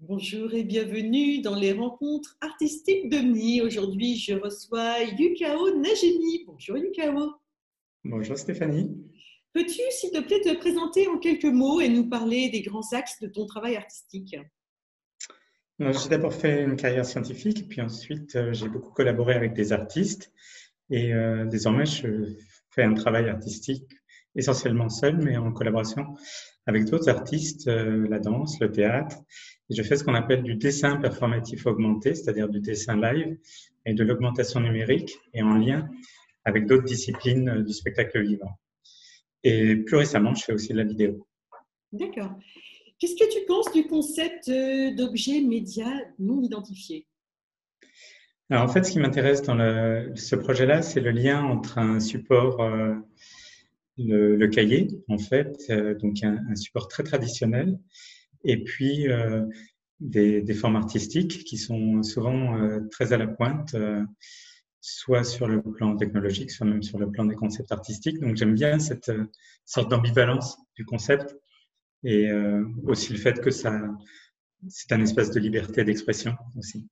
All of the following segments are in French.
Bonjour et bienvenue dans les rencontres artistiques d'Omni. Aujourd'hui, je reçois Yukao Najemi. Bonjour Yukao. Bonjour Stéphanie. Peux-tu, s'il te plaît, te présenter en quelques mots et nous parler des grands axes de ton travail artistique? J'ai d'abord fait une carrière scientifique, puis ensuite j'ai beaucoup collaboré avec des artistes et désormais je fais un travail artistique essentiellement seul, mais en collaboration avec d'autres artistes, la danse, le théâtre. Et je fais ce qu'on appelle du dessin performatif augmenté, c'est-à-dire du dessin live et de l'augmentation numérique et en lien avec d'autres disciplines du spectacle vivant. Et plus récemment, je fais aussi de la vidéo. D'accord. Qu'est-ce que tu penses du concept d'objet média non identifié? Alors en fait, ce qui m'intéresse dans ce projet-là, c'est le lien entre un support, le cahier, en fait, donc un support très traditionnel, et puis des formes artistiques qui sont souvent très à la pointe, soit sur le plan technologique, soit même sur le plan des concepts artistiques. Donc j'aime bien cette sorte d'ambivalence du concept et aussi le fait que c'est un espace de liberté d'expression aussi.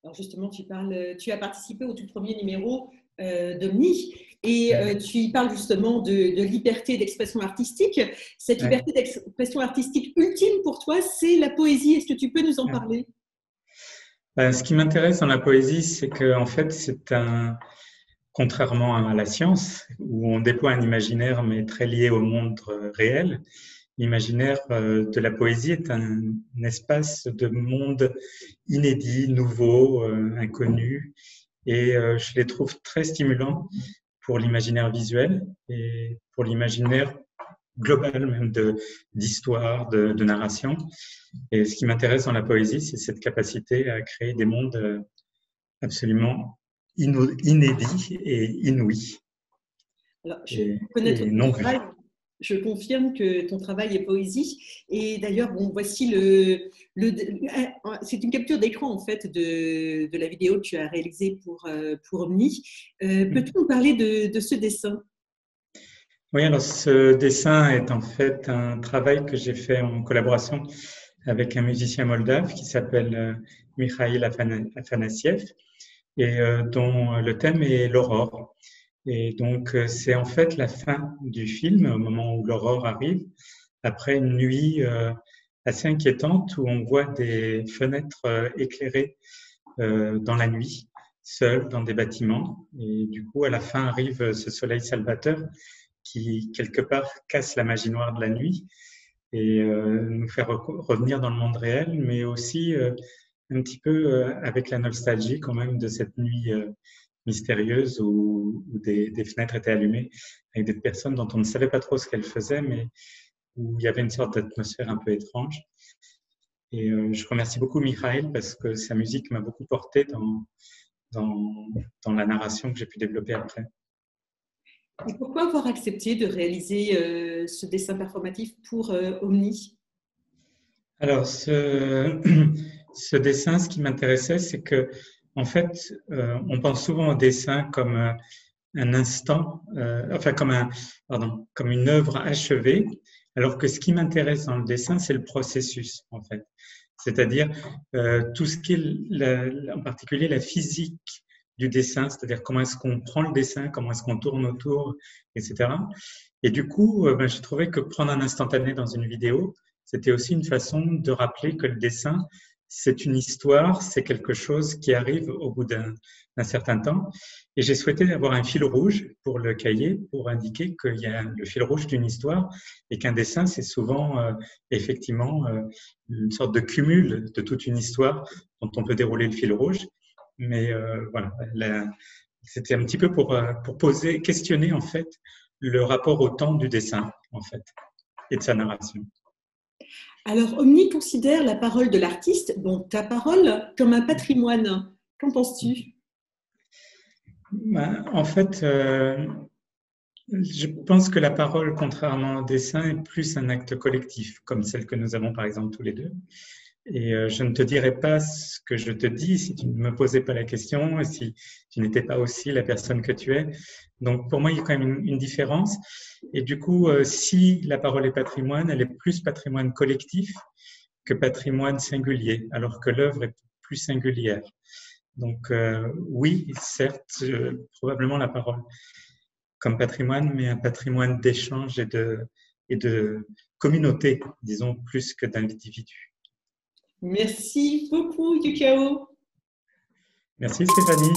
Alors justement, tu as participé au tout premier numéro d'Omni et tu y parles justement de liberté d'expression artistique. Cette liberté d'expression artistique ultime pour toi, c'est la poésie. Est-ce que tu peux nous en parler? Ce qui m'intéresse dans la poésie, c'est que en fait, contrairement à la science, où on déploie un imaginaire mais très lié au monde réel, l'imaginaire de la poésie est un espace de monde inédit, nouveau, inconnu, et je les trouve très stimulants pour l'imaginaire visuel et pour l'imaginaire global même d'histoire, de narration. Et ce qui m'intéresse dans la poésie, c'est cette capacité à créer des mondes absolument inédits et inouïs. Alors, je confirme que ton travail est poésie. Et d'ailleurs, bon, voici c'est une capture d'écran en fait de la vidéo que tu as réalisée pour Omni. Peux-tu nous parler de ce dessin? Oui, alors ce dessin est en fait un travail que j'ai fait en collaboration avec un musicien moldave qui s'appelle Mikhail Afanassiev et dont le thème est l'aurore. Et donc, c'est en fait la fin du film, au moment où l'aurore arrive, après une nuit assez inquiétante où on voit des fenêtres éclairées dans la nuit, seules dans des bâtiments. Et du coup, à la fin arrive ce soleil salvateur qui, quelque part, casse la magie noire de la nuit et nous fait revenir dans le monde réel, mais aussi un petit peu avec la nostalgie quand même de cette nuit mystérieuse où des fenêtres étaient allumées avec des personnes dont on ne savait pas trop ce qu'elles faisaient, mais où il y avait une sorte d'atmosphère un peu étrange. Et je remercie beaucoup Mikhail parce que sa musique m'a beaucoup porté dans la narration que j'ai pu développer après. Et pourquoi avoir accepté de réaliser ce dessin performatif pour Omni? Alors, ce dessin, ce qui m'intéressait, c'est que, en fait, on pense souvent au dessin comme un instant, enfin comme une œuvre achevée, alors que ce qui m'intéresse dans le dessin, c'est le processus, en fait. C'est-à-dire tout ce qui est, en particulier, la physique du dessin, c'est-à-dire comment est-ce qu'on prend le dessin, comment est-ce qu'on tourne autour, etc. Et du coup, j'ai trouvé que prendre un instantané dans une vidéo, c'était aussi une façon de rappeler que le dessin, c'est une histoire, c'est quelque chose qui arrive au bout d'un certain temps. Et j'ai souhaité avoir un fil rouge pour le cahier, pour indiquer qu'il y a le fil rouge d'une histoire et qu'un dessin, c'est souvent effectivement une sorte de cumul de toute une histoire dont on peut dérouler le fil rouge. Mais voilà, c'était un petit peu pour questionner en fait le rapport au temps du dessin en fait et de sa narration. Alors, Omni considère la parole de l'artiste, donc ta parole, comme un patrimoine. Qu'en penses-tu? En fait, je pense que la parole, contrairement au dessin, est plus un acte collectif, comme celle que nous avons par exemple tous les deux. Et je ne te dirais pas ce que je te dis si tu ne me posais pas la question et si tu n'étais pas aussi la personne que tu es. Donc, pour moi, il y a quand même une différence. Et du coup, si la parole est patrimoine, elle est plus patrimoine collectif que patrimoine singulier, alors que l'œuvre est plus singulière. Donc, oui, certes, probablement la parole comme patrimoine, mais un patrimoine d'échange et de communauté, disons, plus que d'individus. Merci beaucoup, Yukao. Merci Stéphanie.